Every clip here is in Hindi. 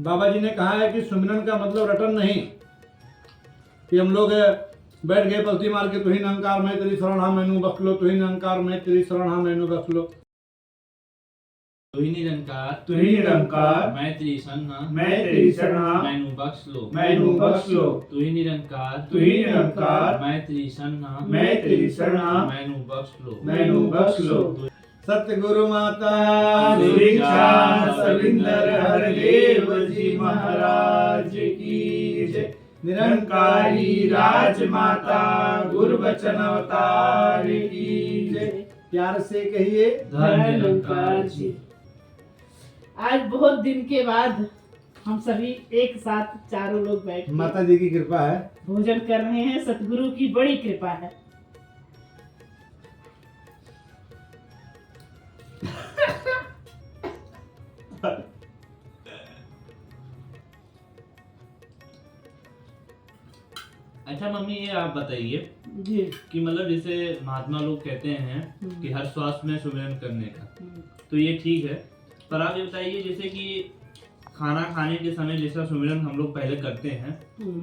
बाबा जी ने कहा है कि सुमिरन का मतलब रटन नहीं कि हम लोग बैठ गए पलती मार के तुही निरंकार मैं तेरी शरण हाँ मैनू बख्श लो, तुही निरंकार मैं तेरी शरण हाँ मैनू बख्श लो। तू ही निरंकार तू ही निरंकार मैं तेरी शरण मैं तेरी शरण मैनू बख्श लो, मैनू बख्श लो। तू ही निरंकार तू ही निरंकार मैं तेरी शरण मैं तेरी शरण मैनू बख्श लो, मैनू बख्श लो। सतगुरु माता दीक्षा सविंदर हरदेव जी महाराज की जय। निरंकारी राजमाता गुरुवचन अवतार की जय। प्यार से कहिए धन्य निरंकार जी। आज बहुत दिन के बाद हम सभी एक साथ चारों लोग बैठ के माता जी की कृपा है। भोजन कर रहे हैं। सतगुरु की बड़ी कृपा है। अच्छा मम्मी, ये आप बताइए जी। कि मतलब जैसे महात्मा लोग कहते हैं कि हर श्वास में सुमिरन करने का, तो ये ठीक है, पर आप ये बताइए जैसे कि खाना खाने के समय जैसा सुमिरन हम लोग पहले करते हैं,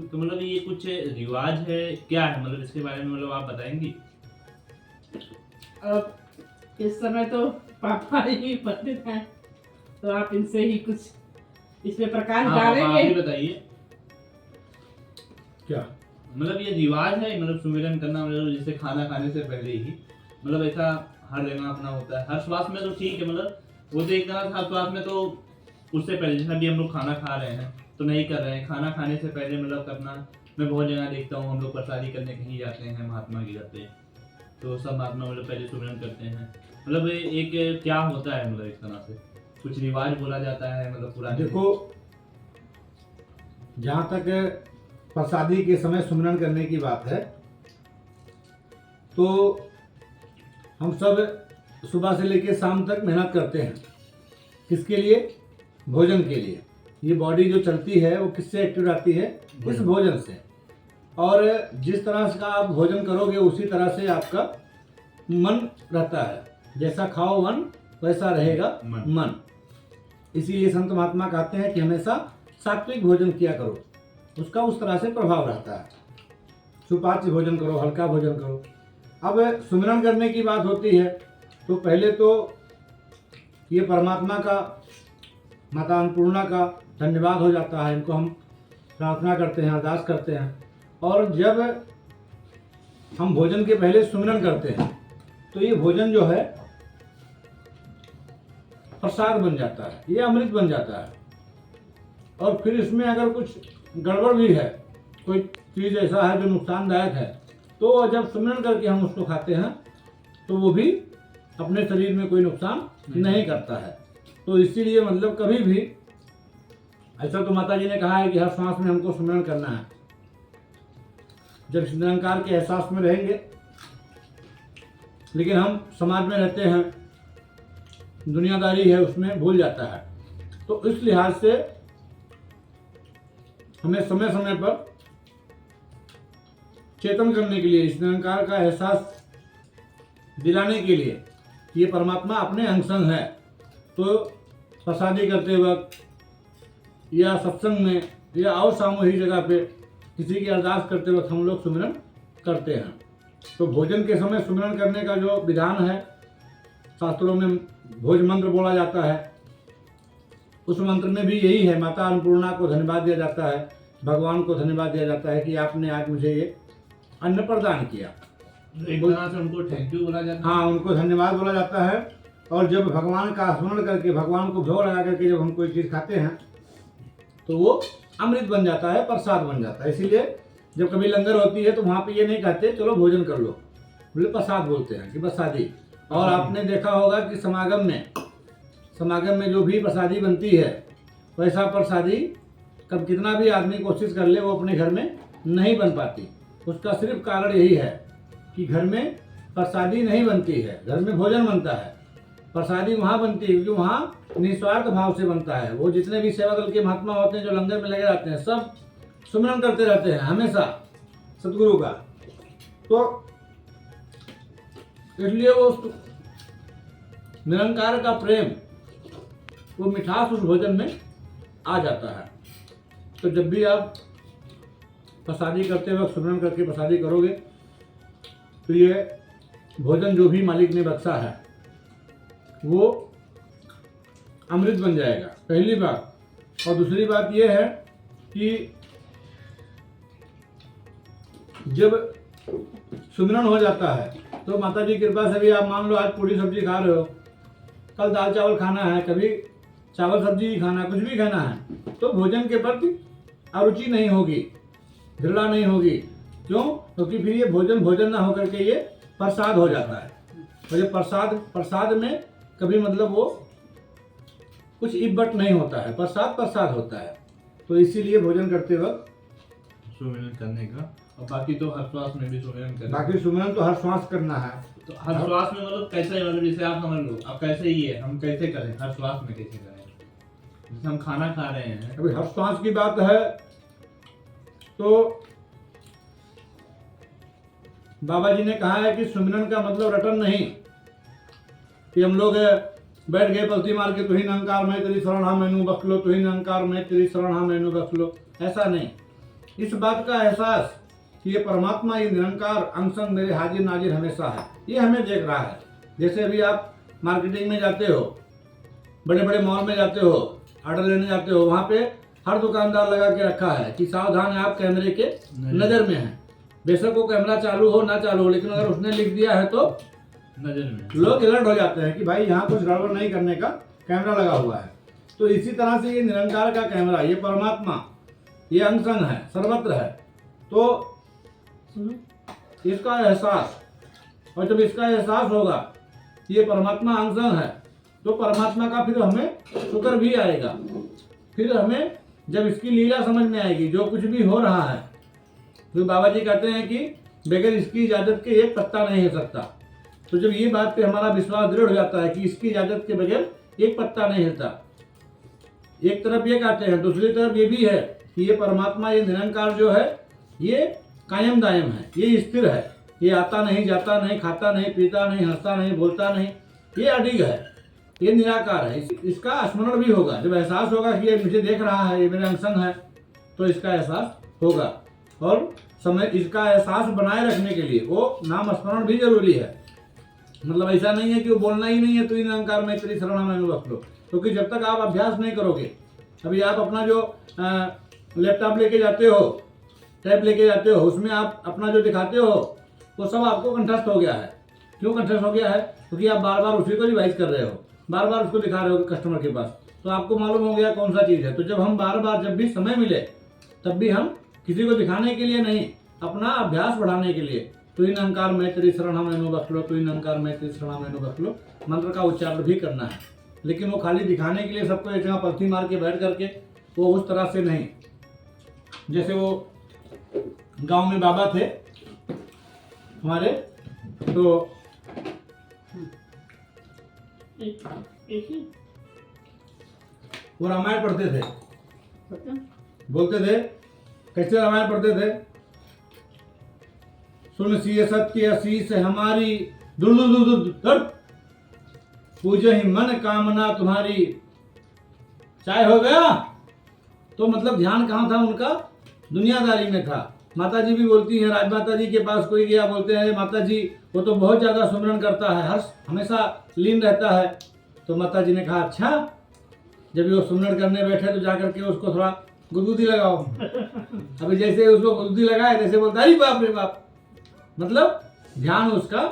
तो मतलब ये कुछ रिवाज है क्या है, मतलब इसके बारे में मतलब आप बताएंगी? अब इस समय तो पापा ही पंडित हैं, तो आप इनसे ही कुछ इसमें प्रकाश हाँ, आप डालेंगे। ही बताइए क्या मतलब ये रिवाज है, मतलब सुमिरन करना, मतलब जैसे खाना खाने से पहले ही, मतलब ऐसा हर जगह अपना होता है। हर श्वास में तो ठीक है, मतलब वो तो एक तरह से हर श्वास में तो उससे पहले, जैसे अभी हम लोग खाना खा रहे हैं तो नहीं कर रहे हैं, खाना खाने से पहले मतलब करना। मैं बहुत जगह देखता हूँ हम लोग प्रसादी करने कहीं जाते हैं महात्मा के घर पे, तो सब महात्मा मतलब पहले सुमिरन करते हैं। मतलब एक क्या होता है, मतलब इस तरह से कुछ रिवाज बोला जाता है, मतलब पुराने। देखो, जहाँ तक प्रसादी के समय सुमिरन करने की बात है, तो हम सब सुबह से लेकर शाम तक मेहनत करते हैं। किसके लिए? भोजन के लिए। ये बॉडी जो चलती है वो किससे एक्टिव रहती है? इस भोजन से। और जिस तरह से का आप भोजन करोगे उसी तरह से आपका मन रहता है। जैसा खाओ मन वैसा रहेगा मन। इसीलिए संत महात्मा कहते हैं कि हमेशा सात्विक भोजन किया करो, उसका उस तरह से प्रभाव रहता है। सुपाच्य भोजन करो, हल्का भोजन करो। अब सुमिरन करने की बात होती है तो पहले तो ये परमात्मा का, माता अन्नपूर्णा का धन्यवाद हो जाता है। इनको हम प्रार्थना करते हैं, अरदास करते हैं। और जब हम भोजन के पहले सुमिरन करते हैं तो ये भोजन जो है प्रसाद बन जाता है, ये अमृत बन जाता है। और फिर इसमें अगर कुछ गड़बड़ भी है, कोई चीज़ ऐसा है जो नुकसानदायक है, तो जब सुमिरन करके हम उसको खाते हैं तो वो भी अपने शरीर में कोई नुकसान नहीं करता है। तो इसीलिए मतलब कभी भी ऐसा, तो माता जी ने कहा है कि हर सांस में हमको सुमिरन करना है। जब इस निरंकार के एहसास में रहेंगे, लेकिन हम समाज में रहते हैं, दुनियादारी है, उसमें भूल जाता है। तो इस लिहाज से हमें समय समय पर चेतन करने के लिए, इस निरंकार का एहसास दिलाने के लिए, ये परमात्मा अपने अंग संग है, तो प्रसादी करते वक्त या सत्संग में या और सामूहिक जगह पे किसी की अरदास करते वक्त हम लोग सुमिरन करते हैं। तो भोजन के समय सुमिरन करने का जो विधान है, शास्त्रों में भोज मंत्र बोला जाता है। उस मंत्र में भी यही है, माता अन्नपूर्णा को धन्यवाद दिया जाता है, भगवान को धन्यवाद दिया जाता है कि आपने आज मुझे ये अन्न प्रदान किया। एक तरह से उनको थैंक यू बोला जाता है। हाँ, उनको धन्यवाद बोला जाता है। और जब भगवान का स्मरण करके, भगवान को भोग लगा करके जब हम कोई चीज़ खाते हैं तो वो अमृत बन जाता है, प्रसाद बन जाता है। इसीलिए जब कभी लंगर होती है तो वहाँ पे ये नहीं कहते चलो भोजन कर लो, बोले प्रसाद बोलते हैं कि प्रसादी। और आपने देखा होगा कि समागम में जो भी प्रसादी बनती है, वैसा प्रसादी कब कितना भी आदमी कोशिश कर ले वो अपने घर में नहीं बन पाती। उसका सिर्फ कारण यही है कि घर में प्रसादी नहीं बनती है, घर में भोजन बनता है। प्रसादी वहाँ बनती है क्योंकि वहाँ निस्वार्थ भाव से बनता है। वो जितने भी सेवा दल के महात्मा होते हैं जो लंगर में लगे रहते हैं, सब सुमिरन करते रहते हैं हमेशा सतगुरु का। तो इसलिए वो निरंकार का प्रेम, वो मिठास उस भोजन में आ जाता है। तो जब भी आप प्रसादी करते वक्त सुमरन करके प्रसादी करोगे तो ये भोजन जो भी मालिक ने बख्शा है वो अमृत बन जाएगा, पहली बात। और दूसरी बात ये है कि जब सुमरन हो जाता है तो माता जी की कृपा से भी आप मान लो आज पूरी सब्जी खा रहे हो, कल दाल चावल खाना है, कभी चावल सब्जी ही खाना है, कुछ भी खाना है, तो भोजन के प्रति अरुचि नहीं होगी, घृणा नहीं होगी। क्यों? क्योंकि फिर ये भोजन भोजन ना होकर के ये प्रसाद हो जाता है। और ये प्रसाद में कभी मतलब वो कुछ इब्बट नहीं होता है, प्रसाद होता है। तो इसीलिए भोजन करते वक्त सुमिरन करने का, और बाकी तो हर श्वास में भी सुमिरन करना। बाकी सुमरन तो हर श्वास करना है। तो हर श्वास में मतलब कैसे, मतलब जैसे आप समझ लो अब कैसे ही है, हम कैसे करें हर श्वास में, कैसे करें? जैसे हम खाना खा रहे हैं, अभी हर श्वास की बात है तो बाबा जी ने कहा है कि सुमिरन का मतलब रटन नहीं कि हम लोग बैठ गए पलती मार के, तुही निरंकार मैं तेरी शरण हाँ मैनू बख्श लो, तुही निरंकार मैं तेरी शरण हाँ मैनू बख्श लो, ऐसा नहीं। इस बात का एहसास कि ये परमात्मा, ये निरंकार अंग संग मेरे हाजिर नाजिर हमेशा है, ये हमें देख रहा है। जैसे अभी आप मार्केटिंग में जाते हो, बड़े बड़े मॉल में जाते हो, ऑर्डर लेने जाते हो, वहाँ पे हर दुकानदार लगा के रखा है कि सावधान है आप कैमरे के नज़र में है। बेशक वो कैमरा चालू हो ना चालू हो, लेकिन अगर उसने लिख दिया है तो नजर में लोग अलर्ट हो जाते हैं कि भाई यहाँ कुछ गड़बड़ नहीं करने का कैमरा लगा हुआ है। तो इसी तरह से ये निरंकार का कैमरा, ये परमात्मा, ये अंग संग है, सर्वत्र है। तो इसका एहसास, और जब इसका एहसास होगा कि ये परमात्मा अंग संग है तो परमात्मा का फिर हमें शुक्र भी आएगा। फिर हमें जब इसकी लीला समझ में आएगी, जो कुछ भी हो रहा है, तो बाबा जी कहते हैं कि बगैर इसकी इजाज़त के एक पत्ता नहीं हिल सकता। तो जब ये बात पे हमारा विश्वास दृढ़ हो जाता है कि इसकी इजाज़त के बगैर एक पत्ता नहीं हिलता, एक तरफ ये कहते हैं, दूसरी तरफ ये भी है कि ये परमात्मा, ये निरंकार जो है ये कायम दायम है, ये स्थिर है, ये आता नहीं, जाता नहीं, खाता नहीं, पीता नहीं, हंसता नहीं, बोलता नहीं, ये अडिग है, ये निराकार है। इसका स्मरण भी होगा। जब एहसास होगा कि ये मुझे देख रहा है, ये मेरे अंग संग है, तो इसका एहसास होगा। और समय इसका एहसास बनाए रखने के लिए वो नाम स्मरण भी जरूरी है। मतलब ऐसा नहीं है कि वो बोलना ही नहीं है, तो इन निरंकार में तेरी शरण मैनू बख्श लो, क्योंकि जब तक आप अभ्यास नहीं करोगे, अभी आप अपना जो लैपटॉप लेके जाते हो, टैब लेके जाते हो, उसमें आप अपना जो दिखाते हो वो सब आपको कंठस्थ हो गया है। क्यों कंठस्थ हो गया है? क्योंकि आप बार बार उसी को रिवाइज कर रहे हो, बार बार उसको दिखा रहे हो कस्टमर के पास, तो आपको मालूम हो गया कौन सा चीज़ है। तो जब हम बार बार, जब भी समय मिले, तब भी हम किसी को दिखाने के लिए नहीं, अपना अभ्यास बढ़ाने के लिए, तो इन निरंकार में तेरी शरण मैनू बख्श लो, तो इन निरंकार में तेरी शरण मैनू बख्श लो, मंत्र का उच्चारण भी करना है। लेकिन वो खाली दिखाने के लिए सबको एक जगह पलथी मार के बैठ करके, वो उस तरह से नहीं। जैसे वो गांव में बाबा थे हमारे, तो वो रामायण पढ़ते थे, बोलते थे, कैसे रामायण पढ़ते थे? सुन सिय सत्य असीस हमारी, पूजे ही मन कामना तुम्हारी। चाय हो गया? तो मतलब ध्यान कहाँ था उनका? दुनियादारी में था। माता जी भी बोलती हैं, राजमाता जी के पास कोई गया, बोलते हैं माता जी वो तो बहुत ज़्यादा सुमिरन करता है, हर हमेशा लीन रहता है। तो माता जी ने कहा अच्छा, जब वो सुमिरन करने बैठे तो जाकर के उसको थोड़ा गुदगुदी लगाओ। अभी जैसे उसको गुदगुदी लगाए, जैसे बोलता अरे बाप रे बाप। मतलब ध्यान उसका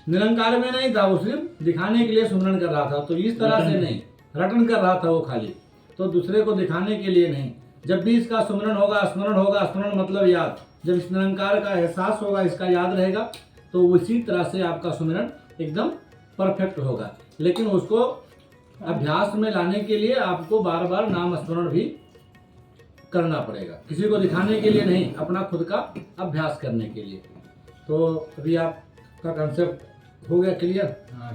निरंकार में नहीं था, वो सिर्फ दिखाने के लिए सुमिरन कर रहा था। तो इस तरह से नहीं, रटन कर रहा था वो खाली, तो दूसरे को दिखाने के लिए नहीं। जब भी इसका सुमिरन होगा, स्मरण होगा, स्मरण मतलब याद, जब इस निरंकार का एहसास होगा, इसका याद रहेगा, तो उसी तरह से आपका सुमिरन एकदम परफेक्ट होगा। लेकिन उसको अभ्यास में लाने के लिए आपको बार बार नाम स्मरण भी करना पड़ेगा, किसी को दिखाने के लिए नहीं, अपना खुद का अभ्यास करने के लिए। तो अभी आपका कंसेप्ट हो गया क्लियर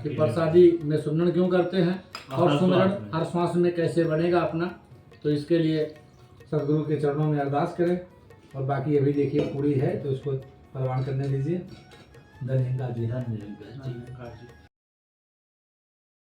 कि प्रसादी में सुमिरन क्यों करते हैं और सुमिरन हर श्वास में कैसे बनेगा अपना। तो इसके लिए सदगुरु के चरणों में अरदास करें। और बाकी अभी देखिए पूरी है तो इसको परवान करने दीजिए। धन्यवाद जी।